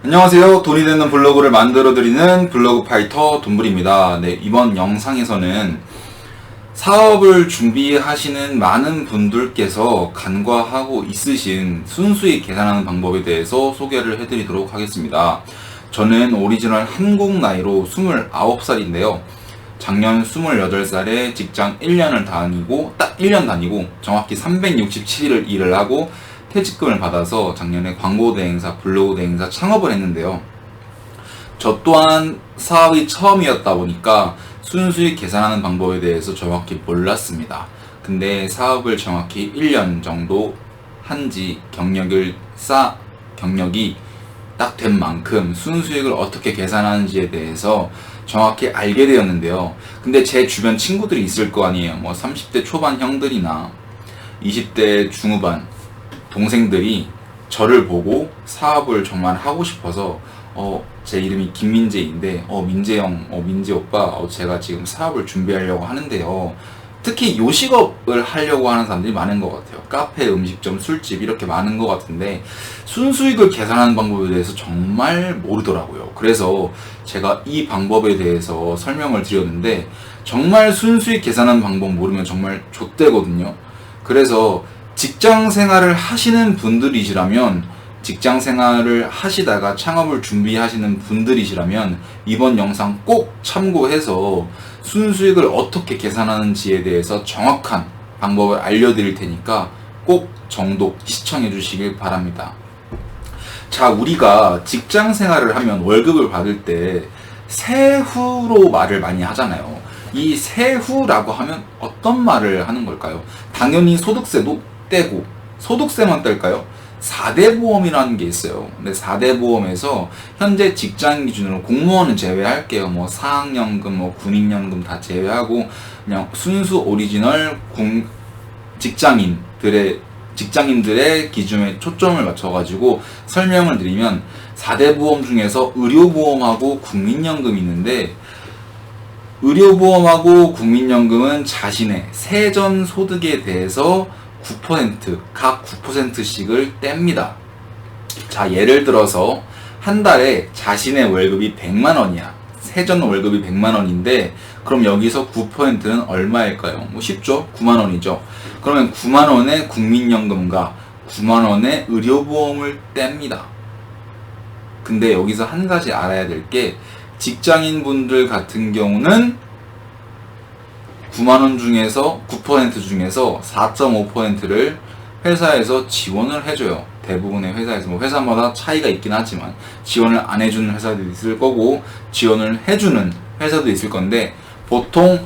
안녕하세요. 돈이 되는 블로그를 만들어드리는 블로그 파이터 돈불입니다. 네, 이번 영상에서는 사업을 준비하시는 많은 분들께서 간과하고 있으신 순수익 계산하는 방법에 대해서 소개를 해드리도록 하겠습니다. 저는 오리지널 한국 나이로 29살인데요. 작년 28살에 직장 1년을 다니고, 딱 1년 다니고, 정확히 367일을 일을 하고, 퇴직금을 받아서 작년에 광고 대행사, 블로그 대행사 창업을 했는데요. 저 또한 사업이 처음이었다 보니까 순수익 계산하는 방법에 대해서 정확히 몰랐습니다. 근데 사업을 정확히 1년 정도 한지 경력이 딱 된 만큼 순수익을 어떻게 계산하는지에 대해서 정확히 알게 되었는데요. 근데 제 주변 친구들이 있을 거 아니에요. 뭐 30대 초반 형들이나 20대 중후반 동생들이 저를 보고 사업을 정말 하고 싶어서 제 이름이 김민재인데 민재 형, 민재 오빠, 제가 지금 사업을 준비하려고 하는데요. 특히 요식업을 하려고 하는 사람들이 많은 것 같아요. 카페, 음식점, 술집 이렇게 많은 것 같은데 순수익을 계산하는 방법에 대해서 정말 모르더라고요. 그래서 제가 이 방법에 대해서 설명을 드렸는데 정말 순수익 계산하는 방법 모르면 정말 좆되거든요. 그래서 직장 생활을 하시는 분들이시라면, 직장 생활을 하시다가 창업을 준비하시는 분들이시라면 이번 영상 꼭 참고해서 순수익을 어떻게 계산하는지에 대해서 정확한 방법을 알려드릴 테니까 꼭 정독 시청해 주시길 바랍니다. 자, 우리가 직장 생활을 하면 월급을 받을 때 세후로 말을 많이 하잖아요. 이 세후라고 하면 어떤 말을 하는 걸까요? 당연히 소득세도 떼고, 소득세만 뗄까요? 4대 보험이라는 게 있어요. 근데 4대 보험에서 현재 직장 기준으로 공무원은 제외할게요. 뭐 사학연금, 뭐 군인연금 다 제외하고 그냥 순수 오리지널 직장인들의 기준에 초점을 맞춰가지고 설명을 드리면 4대 보험 중에서 의료보험하고 국민연금이 있는데, 의료보험하고 국민연금은 자신의 세전 소득에 대해서 9%, 각 9%씩을 뗍니다. 자, 예를 들어서 한 달에 자신의 월급이 100만 원이야. 세전 월급이 100만 원인데 그럼 여기서 9%는 얼마일까요? 뭐 쉽죠? 9만 원이죠. 그러면 9만 원의 국민연금과 9만 원의 의료보험을 뗍니다. 근데 여기서 한 가지 알아야 될 게, 직장인분들 같은 경우는 9만원 중에서 9% 중에서 4.5%를 회사에서 지원을 해줘요. 대부분의 회사에서, 뭐 회사마다 차이가 있긴 하지만 지원을 안 해주는 회사도 있을 거고 지원을 해주는 회사도 있을 건데 보통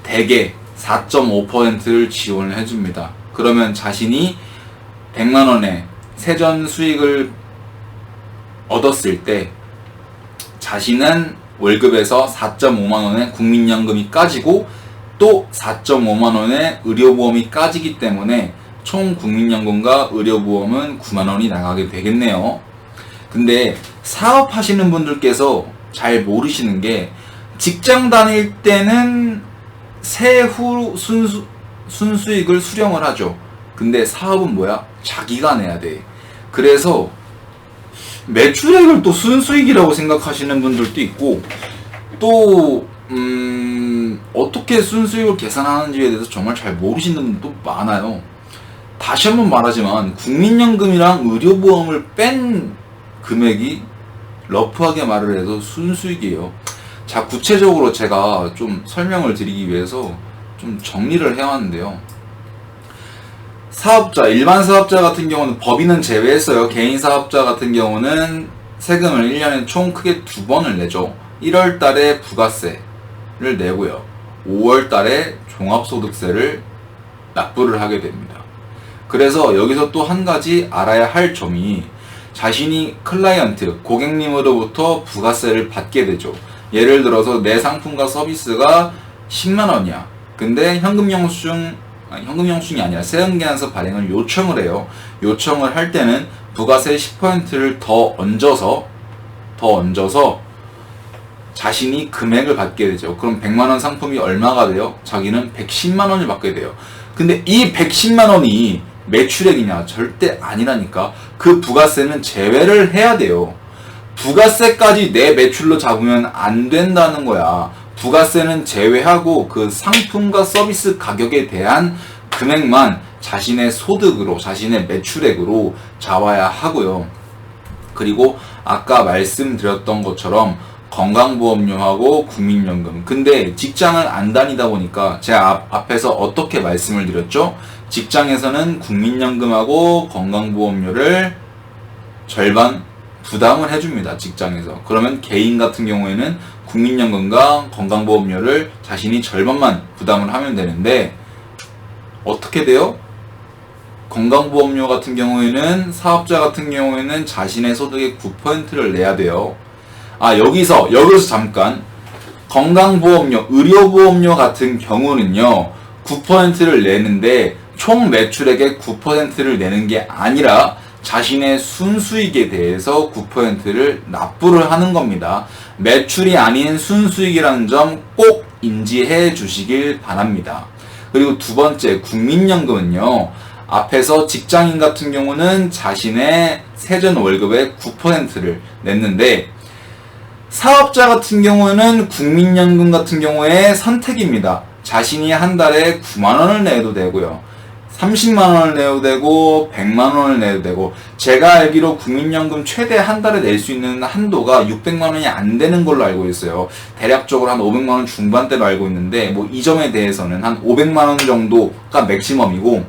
대개 4.5%를 지원을 해줍니다. 그러면 자신이 100만원의 세전 수익을 얻었을 때 자신은 월급에서 4.5만원의 국민연금이 까지고 또 4.5만원의 의료보험이 까지기 때문에 총 국민연금과 의료보험은 9만원이 나가게 되겠네요. 근데 사업하시는 분들께서 잘 모르시는 게, 직장 다닐 때는 세후 순수익을 수령을 하죠. 근데 사업은 뭐야? 자기가 내야 돼. 그래서 매출액을 또 순수익이라고 생각하시는 분들도 있고, 또 어떻게 순수익을 계산하는지에 대해서 정말 잘 모르시는 분도 많아요. 다시 한번 말하지만 국민연금이랑 의료보험을 뺀 금액이 러프하게 말을 해서 순수익이에요. 자, 구체적으로 제가 좀 설명을 드리기 위해서 좀 정리를 해왔는데요. 사업자, 일반 사업자 같은 경우는 법인은 제외했어요. 개인 사업자 같은 경우는 세금을 1년에 총 크게 2번을 내죠. 1월 달에 부가세를 내고요. 5월 달에 종합소득세를 납부를 하게 됩니다. 그래서 여기서 또 한 가지 알아야 할 점이, 자신이 클라이언트, 고객님으로부터 부가세를 받게 되죠. 예를 들어서 내 상품과 서비스가 10만 원이야. 근데 현금영수증이 아니라 세금계산서 발행을 요청을 해요. 요청을 할 때는 부가세 10%를 더 얹어서 자신이 금액을 받게 되죠. 그럼 100만원 상품이 얼마가 돼요? 자기는 110만원을 받게 돼요. 근데 이 110만원이 매출액이냐? 절대 아니라니까. 그 부가세는 제외를 해야 돼요. 부가세까지 내 매출로 잡으면 안 된다는 거야. 부가세는 제외하고 그 상품과 서비스 가격에 대한 금액만 자신의 소득으로, 자신의 매출액으로 잡아야 하고요. 그리고 아까 말씀드렸던 것처럼 건강보험료하고 국민연금. 근데 직장을 안 다니다 보니까 제가 앞에서 어떻게 말씀을 드렸죠? 직장에서는 국민연금하고 건강보험료를 절반 부담을 해줍니다. 직장에서. 그러면 개인 같은 경우에는 국민연금과 건강보험료를 자신이 절반만 부담을 하면 되는데 어떻게 돼요? 건강보험료 같은 경우에는 사업자 같은 경우에는 자신의 소득의 9%를 내야 돼요. 여기서 잠깐 건강보험료, 의료보험료 같은 경우는요 9%를 내는데 총 매출액의 9%를 내는 게 아니라 자신의 순수익에 대해서 9%를 납부를 하는 겁니다. 매출이 아닌 순수익이라는 점 꼭 인지해 주시길 바랍니다. 그리고 두 번째, 국민연금은요 앞에서 직장인 같은 경우는 자신의 세전 월급의 9%를 냈는데 사업자 같은 경우는 국민연금 같은 경우에 선택입니다. 자신이 한 달에 9만원을 내도 되고요. 30만원을 내도 되고 100만원을 내도 되고 제가 알기로 국민연금 최대 한 달에 낼 수 있는 한도가 600만원이 안 되는 걸로 알고 있어요. 대략적으로 한 500만원 중반대로 알고 있는데 이 점에 대해서는 한 500만원 정도가 맥시멈이고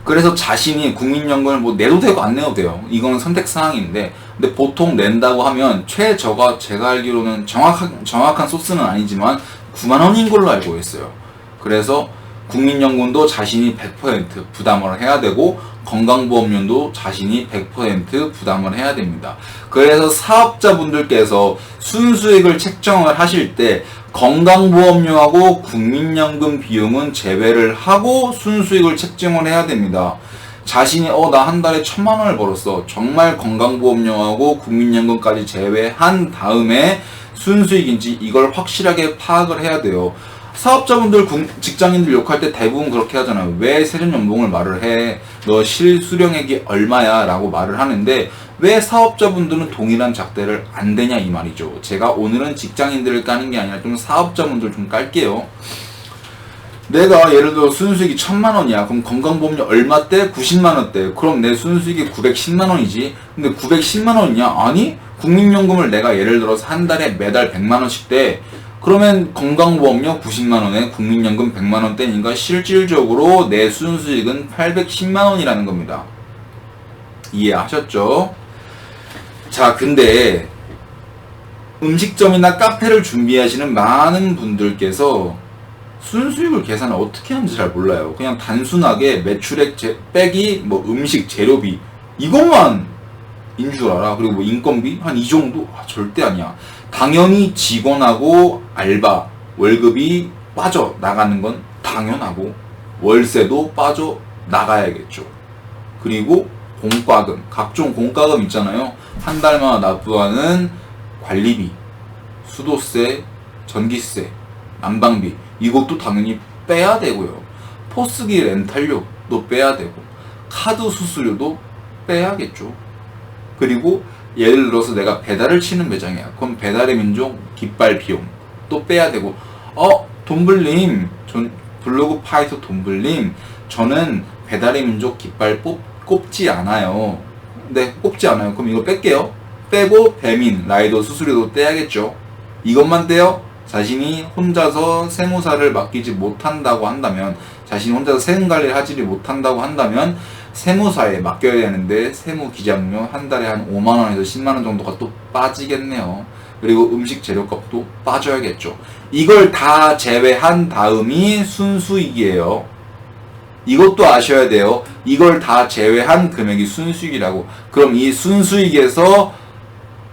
그래서 자신이 국민연금을 내도 되고 안 내도 돼요. 이거는 선택사항인데 근데 보통 낸다고 하면 제가 알기로는 정확한 소스는 아니지만 9만원인 걸로 알고 있어요. 그래서 국민연금도 자신이 100% 부담을 해야 되고 건강보험료도 자신이 100% 부담을 해야 됩니다. 그래서 사업자분들께서 순수익을 책정을 하실 때 건강보험료하고 국민연금 비용은 제외를 하고 순수익을 책정을 해야 됩니다. 자신이 나 한 달에 1000만원을 벌었어. 정말 건강보험료하고 국민연금까지 제외한 다음에 순수익인지 이걸 확실하게 파악을 해야 돼요. 사업자분들, 직장인들 욕할 때 대부분 그렇게 하잖아요. 왜 세전연봉을 말을 해? 너 실수령액이 얼마야? 라고 말을 하는데 왜 사업자분들은 동일한 잣대를 안 대냐 이 말이죠. 제가 오늘은 직장인들을 까는 게 아니라 좀 사업자분들 좀 깔게요. 내가 예를 들어 순수익이 1000만원이야. 그럼 건강보험료 얼마 대? 90만원대. 그럼 내 순수익이 910만원이지. 근데 910만원이냐? 아니 국민연금을 내가 예를 들어서 한 달에 매달 100만원씩 대. 그러면 건강보험료 90만원에 국민연금 100만원대니까 실질적으로 내 순수익은 810만원이라는 겁니다. 이해하셨죠? 자, 근데 음식점이나 카페를 준비하시는 많은 분들께서 순수익을 계산을 어떻게 하는지 잘 몰라요. 그냥 단순하게 매출액 빼기 음식 재료비 이것만 인 줄 알아. 그리고 인건비 한 이 정도? 절대 아니야. 당연히 직원하고 알바 월급이 빠져 나가는 건 당연하고 월세도 빠져 나가야겠죠. 그리고 공과금, 각종 공과금 있잖아요. 한 달마다 납부하는 관리비, 수도세, 전기세, 난방비 이것도 당연히 빼야 되고요. 포스기 렌탈료도 빼야 되고 카드 수수료도 빼야겠죠. 그리고 예를 들어서 내가 배달을 치는 매장이야. 그럼 배달의 민족 깃발 비용 또 빼야 되고 돈블님, 블로그 파이터 돈블님 저는 배달의 민족 깃발 꼽지 않아요. 네, 꼽지 않아요. 그럼 이거 뺄게요. 빼고 배민, 라이더 수수료도 떼야겠죠. 이것만 떼요? 자신이 혼자서 세무사를 맡기지 못한다고 한다면, 자신이 혼자서 세금 관리를 하지 못한다고 한다면 세무사에 맡겨야 되는데 세무기장료 한 달에 한 5만원에서 10만원 정도가 또 빠지겠네요. 그리고 음식 재료값도 빠져야겠죠. 이걸 다 제외한 다음이 순수익이에요. 이것도 아셔야 돼요. 이걸 다 제외한 금액이 순수익이라고. 그럼 이 순수익에서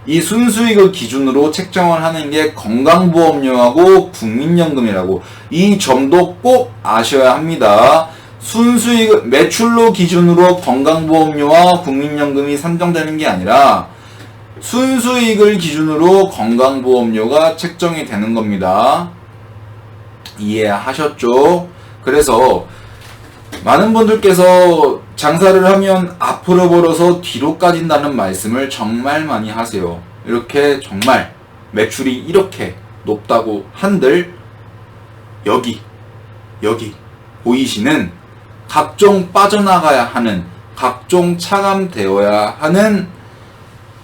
이 순수익을 기준으로 책정을 하는 게 건강보험료하고 국민연금이라고. 이 점도 꼭 아셔야 합니다. 순수익, 매출로 기준으로 건강보험료와 국민연금이 산정되는 게 아니라 순수익을 기준으로 건강보험료가 책정이 되는 겁니다. 이해하셨죠? 그래서 많은 분들께서 장사를 하면 앞으로 벌어서 뒤로 까진다는 말씀을 정말 많이 하세요. 이렇게 정말 매출이 이렇게 높다고 한들 여기 보이시는 각종 빠져나가야 하는, 각종 차감되어야 하는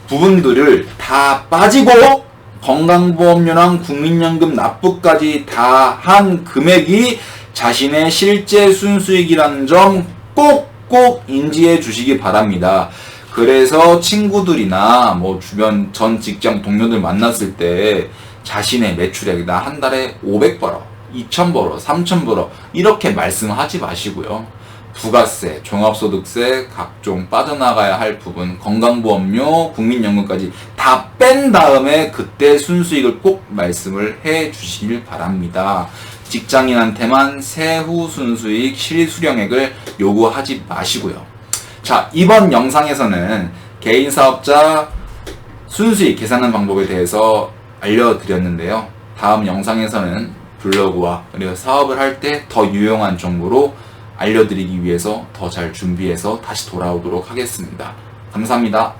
부분들을 다 빠지고 건강보험료랑 국민연금 납부까지 다 한 금액이 자신의 실제 순수익이라는 점 꼭꼭 인지해 주시기 바랍니다. 그래서 친구들이나 뭐 주변 전 직장 동료들 만났을 때 자신의 매출액 나 한 달에 500 벌어, 2,000 벌어, 3,000 벌어 이렇게 말씀하지 마시고요. 부가세, 종합소득세, 각종 빠져나가야 할 부분, 건강보험료, 국민연금까지 다 뺀 다음에 그때 순수익을 꼭 말씀을 해 주시길 바랍니다. 직장인한테만 세후 순수익 실수령액을 요구하지 마시고요. 자, 이번 영상에서는 개인사업자 순수익 계산하는 방법에 대해서 알려드렸는데요. 다음 영상에서는 블로그와 그리고 사업을 할 때 더 유용한 정보로 알려드리기 위해서 더 잘 준비해서 다시 돌아오도록 하겠습니다. 감사합니다.